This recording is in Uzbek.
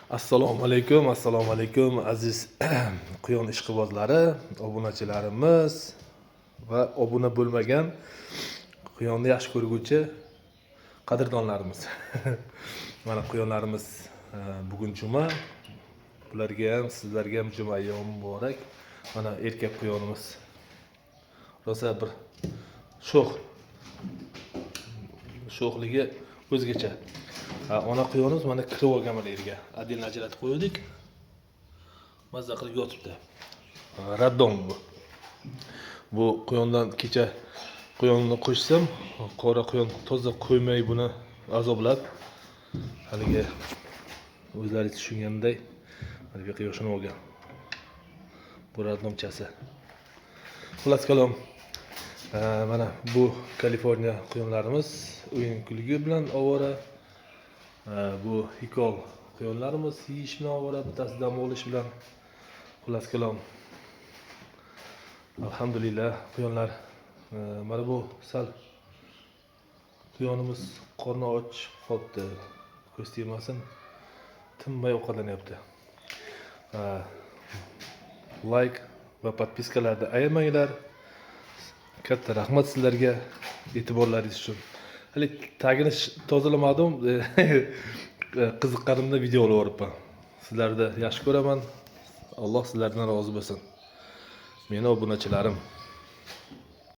Assalomu alaykum aziz quyon ishqibozlari, obunachilarimiz va obuna bo'lmagan quyonni yaxshi ko'rguvchi qadrdonlarimiz. Mana quyonlarimiz bugun juma. Bularga ham, sizlarga ham juma ayyomi muborak. Mana erkak quyonimiz rosa bir sho'xligi o'zgacha. Ona quyonimiz mana kirib olgan mana yerga. Adil ajratib qo'ydik. Mazza qilib yotibdi. Raddom bu. Bu quyondan kecha quyonni qo'shsam, qora quyon toza qo'ymay buni azoblab, haligi o'zlaringiz tushunganday haligi quyoshini olgan. Bu raddomchasi. Xullas kalom. Mana bu Kaliforniya quyonlarimiz o'yin kulgi bilan ovora. Bu hikol quyonlarimiz yeyish bilan ovora, bittasi dam olish bilan. Xullas kalom. Alhamdulillah quyonlar. Mana bu sal quyonimiz qorni och qolibdi. Ko'z tegmasin, tinmay ovqatlanyapti. Like va podpiskalarni ayamanglar. Katta rahmat sizlarga e'tiborlaringiz uchun. Hali tagini tozalamadim. Qiziqqanimda video olib boribman. Sizlarni yaxshi ko'raman. Alloh sizlardan rozi bo'lsin. Meni obunachilarim.